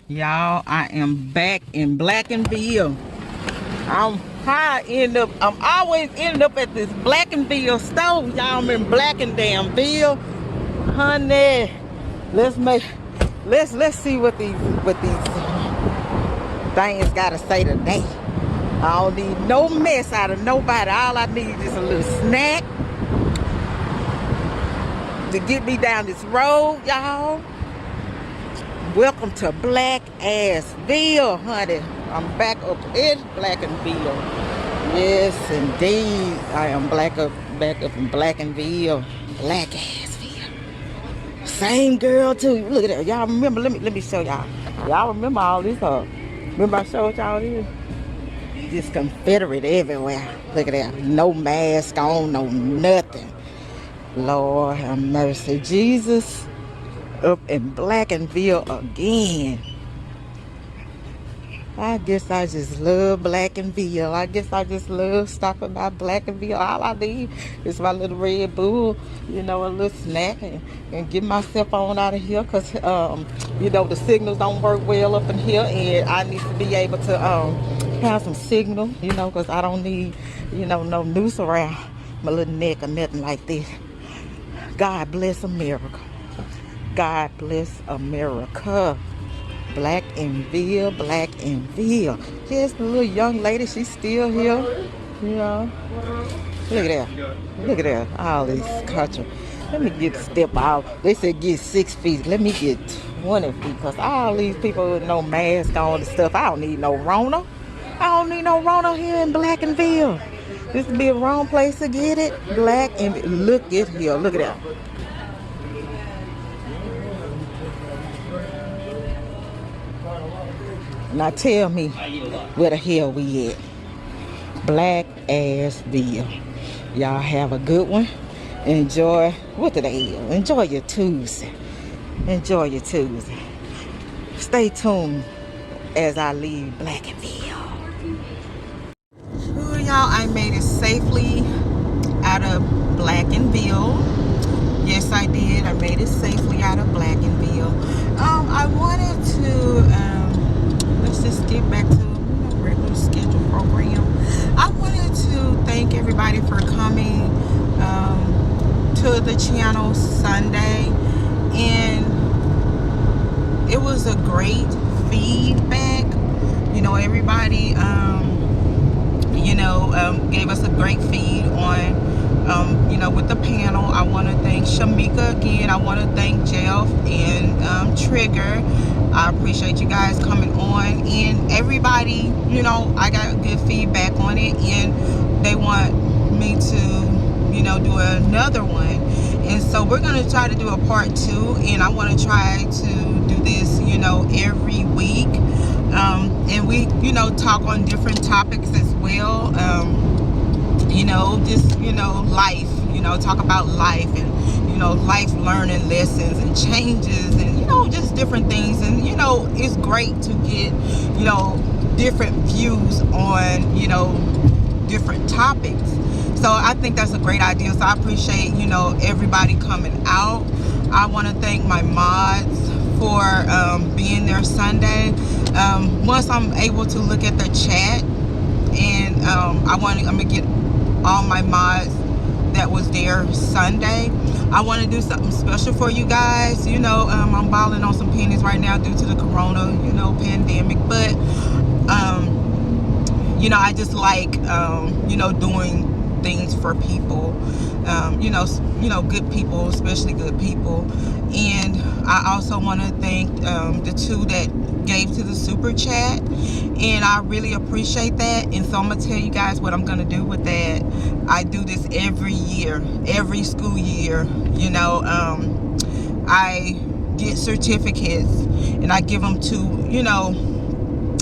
Y'all, I am back in Blackenville. I'm always ending up at this Blackenville store. Y'all, I'm in Blackenville. Honey, let's see what these things gotta say today. I don't need no mess out of nobody. All I need is a little snack to get me down this road, y'all. Welcome to Blackenazz, honey. I'm back up in Blackenville. Yes, indeed. I am back up in Blackenville. Blackenazz. Same girl too. Look at that. Y'all remember? Let me show y'all. Y'all remember all this? Remember I showed y'all this? This Confederate everywhere. Look at that. No mask on, no nothing. Lord have mercy. Jesus up in Blackenville again. I guess I just love Blackenville. I guess I just love stopping by Blackenville. All I need is my little Red Bull, a little snack, and get myself on out of here, because the signals don't work well up in here, and I need to be able to have some signal, because I don't need, no noose around my little neck or nothing like this. God bless America. God bless America. Blackenville. Yes, the little young lady, she's still here. Look at that. All this country. Let me get step out. They said get 6 feet. Let me get 20 feet, because all these people with no mask on and stuff. I don't need no Rona. I don't need no Rona here in Blackenville. This would be a wrong place to get it. Blackenville. Look at here. Look at that. Now tell me where the hell we at. Blackenazz. Y'all have a good one. Enjoy. What the hell? Enjoy your Tuesday. Stay tuned as I leave Blackenville. Ooh, y'all, I made it safely out of Blackenville. Yes, I did. I made it safely out of Blackenville. I wanted to let's just get back to regular schedule program. I wanted to thank everybody for coming to the channel Sunday, and it was a great feedback. Everybody gave us a great feed on with the panel. I want to thank Shamika again. I want to thank Jeff and Trigger. I appreciate you guys coming on, and everybody, I got good feedback on it, and they want me to, do another one. And so we're going to try to do a part 2, and I want to try to do this, every week. And we, talk on different topics as well. Just, life, talk about life, and, life learning lessons and changes, and, just different things. And, it's great to get, different views on, different topics. So I think that's a great idea. So I appreciate, everybody coming out. I want to thank my mods for being there Sunday. Once I'm able to look at the chat, and I'm gonna get all my mods that was there Sunday. I want to do something special for you guys. I'm balling on some pennies right now due to the corona, pandemic. But I just like doing things for people, good people, especially good people. And I also want to thank the 2 that gave to the super chat, and I really appreciate that. And so I'm gonna tell you guys what I'm gonna do with that. I do this every year, every school year. I get certificates, and I give them to,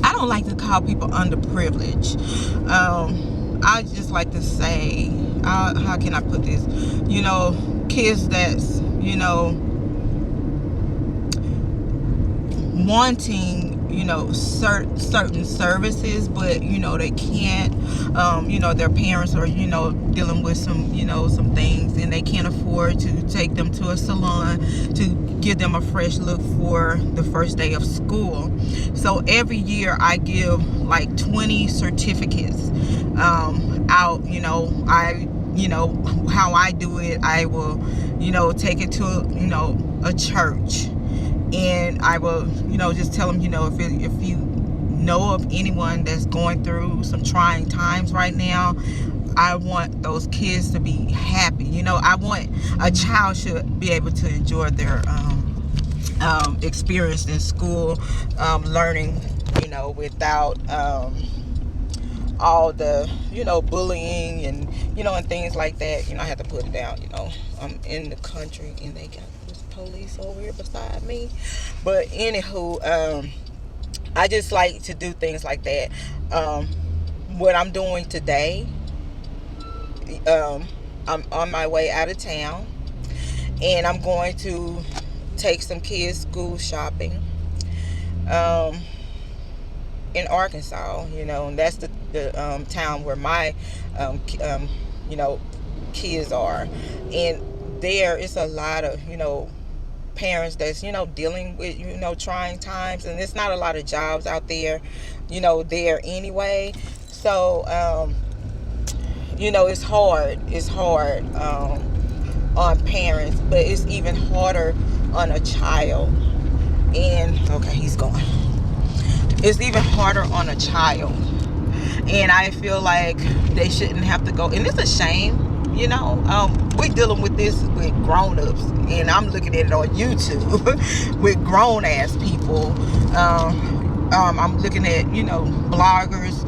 I don't like to call people underprivileged. I just like to say, how can I put this? Kids that's, wanting, certain services, but they can't. Their parents are dealing with some things, and they can't afford to take them to a salon to give them a fresh look for the first day of school. So every year I give like 20 certificates out. How I do it, I will take it to a church, and I will just tell them, if you know of anyone that's going through some trying times right now, I want those kids to be happy. I want a child should be able to enjoy their experience in school, learning without all the bullying and and things like that. I have to put it down. I'm in the country and they got this police over here beside me, but anywho, I just like to do things like that. What I'm doing today, I'm on my way out of town, and I'm going to take some kids school shopping in Arkansas, and that's the town where my kids are. And there is a lot of parents that's dealing with trying times, and there's not a lot of jobs out there there anyway. So it's hard on parents, but it's even harder on a child. And okay, he's going. It's even harder on a child, and I feel like they shouldn't have to go. And it's a shame, we're dealing with this with grown-ups, and I'm looking at it on YouTube with grown-ass people. I'm looking at bloggers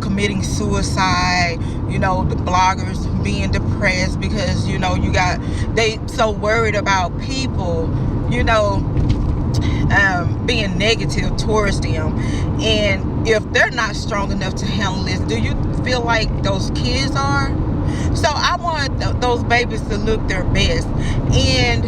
committing suicide, the bloggers being depressed because they so worried about people being negative towards them. And if they're not strong enough to handle this, do you feel like those kids are? So I want those babies to look their best. And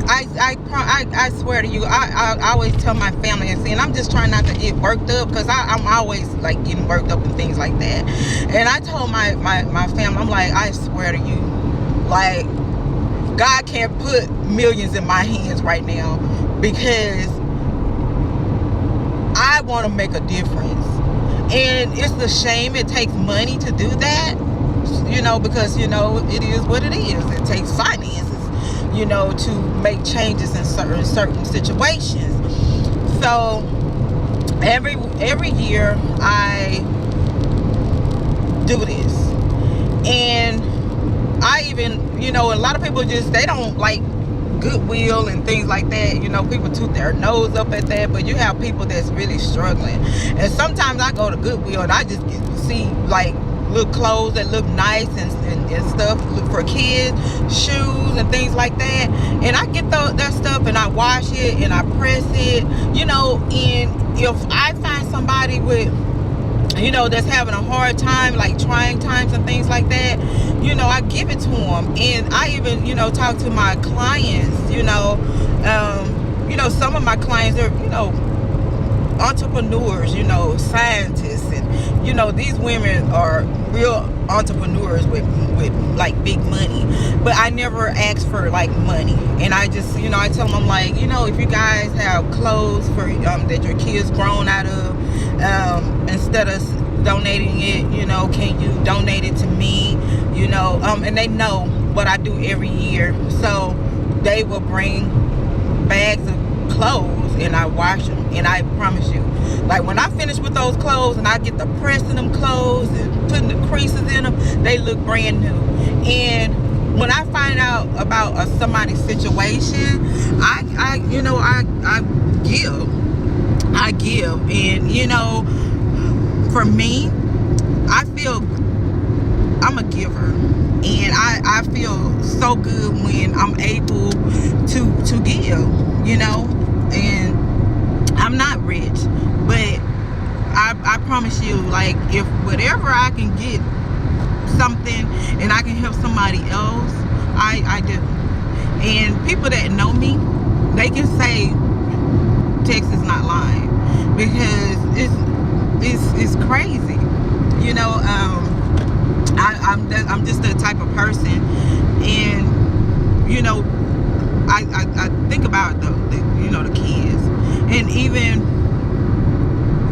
I swear to you, I always tell my family, and I'm just trying not to get worked up, because I'm always like getting worked up and things like that. And I told my family, I'm like, I swear to you, like, God can't put millions in my hands right now, because I want to make a difference. And it's a shame it takes money to do that, because it is what it is. It takes finances to make changes in certain situations. So every year I do this, and I even a lot of people they don't like Goodwill and things like that. People toot their nose up at that, but you have people that's really struggling. And sometimes I go to Goodwill and I just see like little clothes that look nice and stuff for kids, shoes and things like that, and I get that stuff and I wash it and I press it, and if I find somebody with that's having a hard time, like trying times and things like that, I give it to them. And I even talk to my clients. Some of my clients are entrepreneurs, scientists, and these women are real entrepreneurs with like big money. But I never ask for like money, and I just I tell them, I'm like, if you guys have clothes for that your kids grown out of, instead of donating it, can you donate it to me? And they know what I do every year, so they will bring bags of clothes and I wash them. And I promise you, like, when I finish with those clothes and I get the pressing them clothes and putting the creases in them, they look brand new. And when I find out about somebody's situation, I give. And for me, I feel I'm a giver, and I feel so good when I'm able to give, and I'm not rich, but I promise you, like, if whatever I can get something and I can help somebody else, I do. And people that know me, they can say text is not lying, because it's crazy. You know, I'm just that type of person, and you know, I think about the kids, and even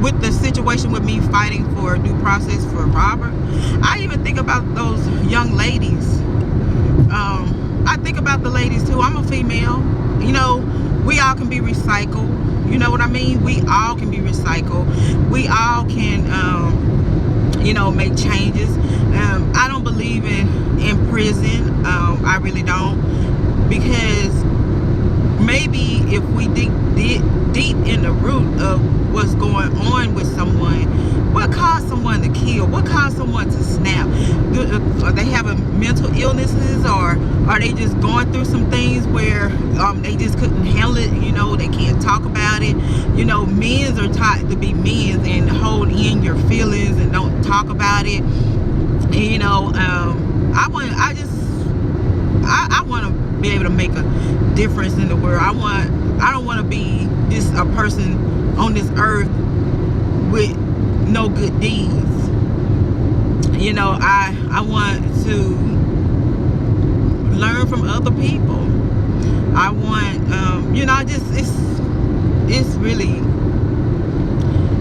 with the situation with me fighting for due process for Robert, I even think about those young ladies. I think about the ladies too. I'm a female. You know, we all can be recycled. You know what I mean? We all can be recycled. We all can, make changes. I don't believe in prison. I really don't, because maybe if we dig deep in the root of what's going on with someone, what caused someone to kill, what caused someone to snap, are they having mental illnesses, or are they just going through some things where they just couldn't handle it, they can't talk about it. Men's are taught to be men's and hold in your feelings and don't talk about it. And I want to be able to make a difference in the world. I don't want to be just a person on this earth with no good deeds. I want to learn from other people. I want it's really,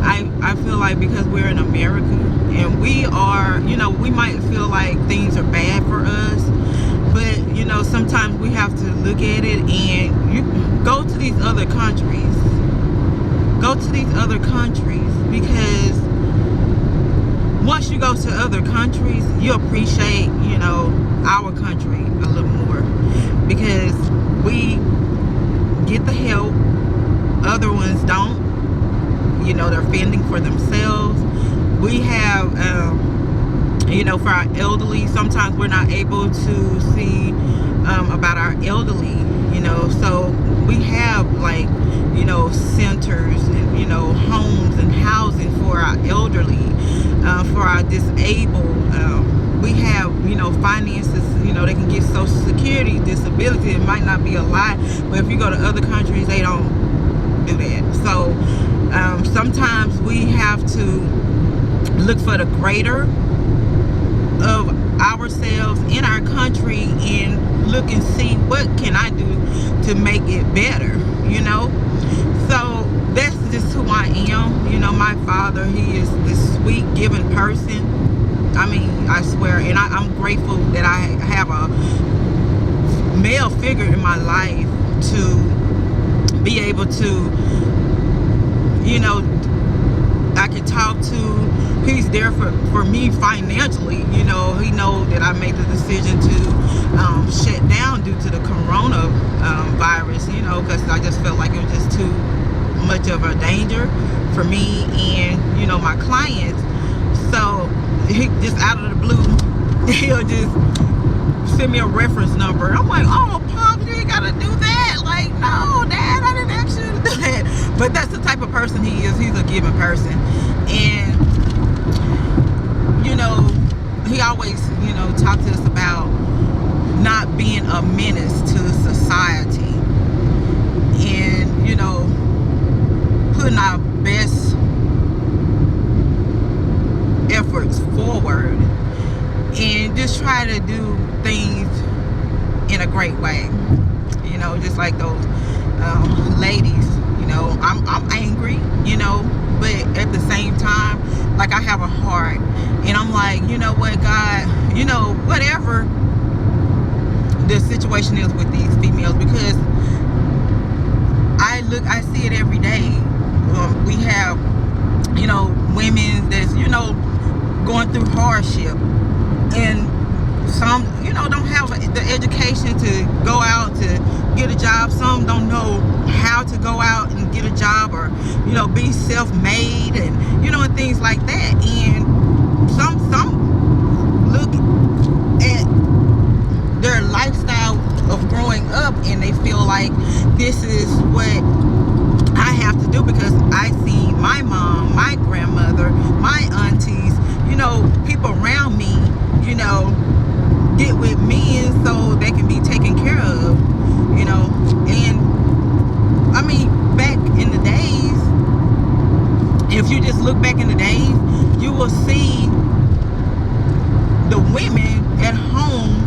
I feel like, because we're in America and we are, we might feel like things are bad for us, but sometimes we have to look at it, and you go to these other countries, because once you go to other countries, you appreciate our country a little more, because we get the help other ones don't. They're fending for themselves. We have for our elderly, sometimes we're not able to see about our elderly, so we have centers and homes and housing for our elderly, for our disabled. We have finances, they can get Social Security, disability. It might not be a lot, but if you go to other countries, they don't do that. So sometimes we have to look for the greater of ourselves in our country and look and see what can I do to make it better. So that's just who I am. My father, he is this sweet, giving person. I mean, I swear, and I'm grateful that I have a male figure in my life to be able to, I can talk to. He's there for me financially. He knows that I made the decision to shut down due to the coronavirus, because I just felt like it was just too much of a danger for me and, my clients. So he just out of the blue, he'll just send me a reference number. I'm like, oh, Pop, you ain't gotta do that. Like, no, Dad, I didn't ask you to do that. But that's the type of person he is. He's a giving person. And he always, talk to us about not being a menace to society, and, putting our best efforts forward, and just try to do things in a great way. Just like those ladies, I'm angry, but at the same time, like, I have a heart, and I'm like, what, God, whatever the situation is with these females, because I see it every day. We have, women that's, going through hardship, and some, don't have the education to go out to get a job. Some don't know how to go out and get a job, or be self-made, and and things like that. And some look at their lifestyle of growing up, and they feel like this is what I have to do, because I see my mom, my grandmother, my aunties, people around me, get with men so they can be taken care of, and I mean, back in the day, if you just look back in the days, you will see the women at home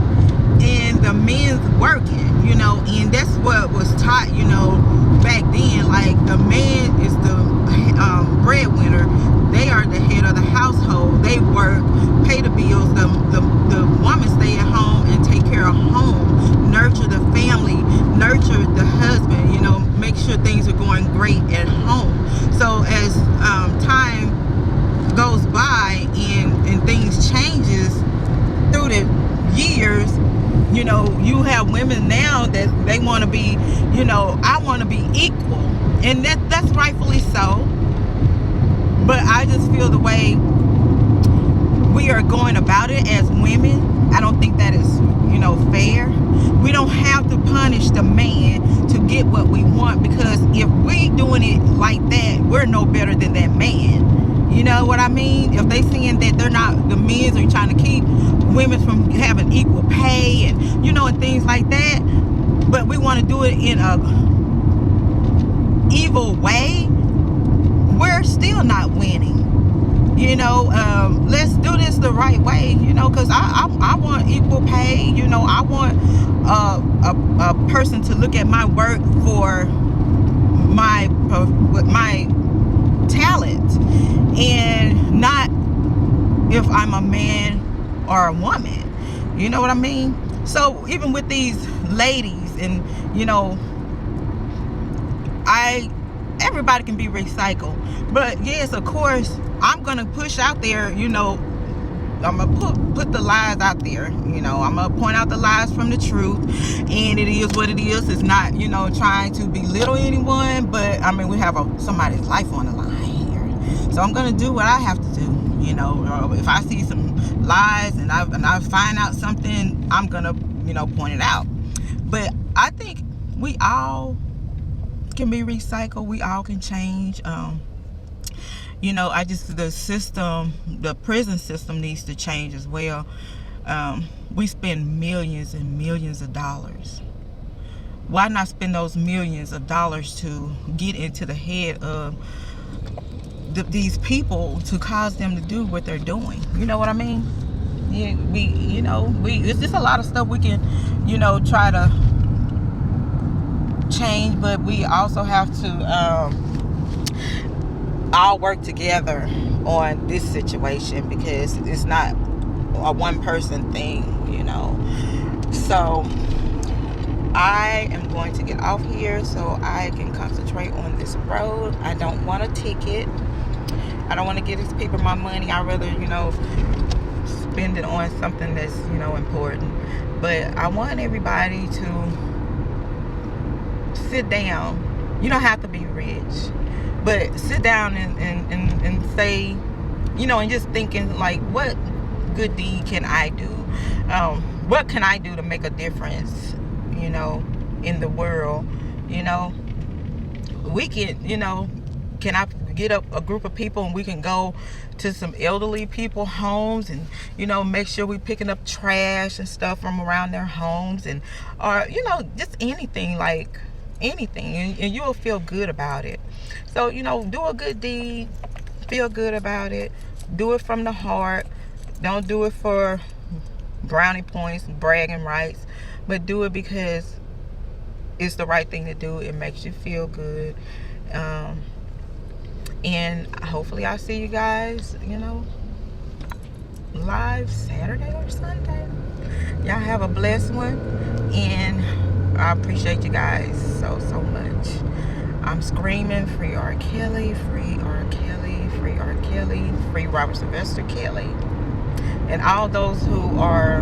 and the men's working, you know, and that's what was taught, you know, back then. Like, the man is the breadwinner. They are the head of the household. They work, pay the bills. The woman stay at home and take care of home, nurture the family, nurture the husband, you know, make sure things are going great at home. So as time goes by and things changes through the years, you know, you have women now that they want to be, you know, I want to be equal, and that's rightfully so. But I just feel the way we are going about it as women, I don't think that is, you know, fair. We don't have to punish the man to get what we want, because if we doing it like that, we're no better than that man. You know what I mean? If they seeing that they're not, the men are trying to keep women from having equal pay and, you know, and things like that, but we want to do it in a evil way, we're still not winning. You know, let's do this the right way, you know, because I want equal pay. You know, I want a person to look at my work for my talent, and not if I'm a man or a woman. You know what I mean? So even with these ladies, and, you know, everybody can be recycled, but yes, of course, I'm gonna push out there, you know, I'm gonna put the lies out there, you know, I'm gonna point out the lies from the truth, and it is what it is. It's not, you know, trying to belittle anyone, but I mean, we have somebody's life on the line here, so I'm gonna do what I have to do. You know, if I see some lies and I find out something, I'm gonna, you know, point it out. But I think we all can be recycled. We all can change. You know, the system, the prison system needs to change as well. We spend millions and millions of dollars. Why not spend those millions of dollars to get into the head of these people to cause them to do what they're doing? You know what I mean? Yeah, it's just a lot of stuff we can, you know, try to change, but we also have to all work together on this situation, because it's not a one person thing, you know. So I am going to get off here so I can concentrate on this road. I don't want a ticket. I don't want to give these people my money. I'd rather, you know, spend it on something that's, you know, important. But I want everybody to sit down. You don't have to be rich, but sit down and say, you know, and just thinking, like, what good deed can I do? What can I do to make a difference, you know, in the world? You know, we can, you know, can I get up a group of people and we can go to some elderly people homes and, you know, make sure we picking up trash and stuff from around their homes, and, or, you know, just anything, like anything, and you will feel good about it. So, you know, do a good deed, feel good about it, do it from the heart. Don't do it for brownie points, bragging rights, but do it because it's the right thing to do. It makes you feel good. And hopefully I'll see you guys, you know, live Saturday or Sunday. Y'all have a blessed one, and I appreciate you guys so much. I'm screaming, free R. Kelly, free R. Kelly, free R. Kelly, free Robert Sylvester Kelly, and all those who are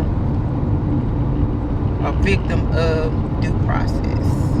a victim of due process.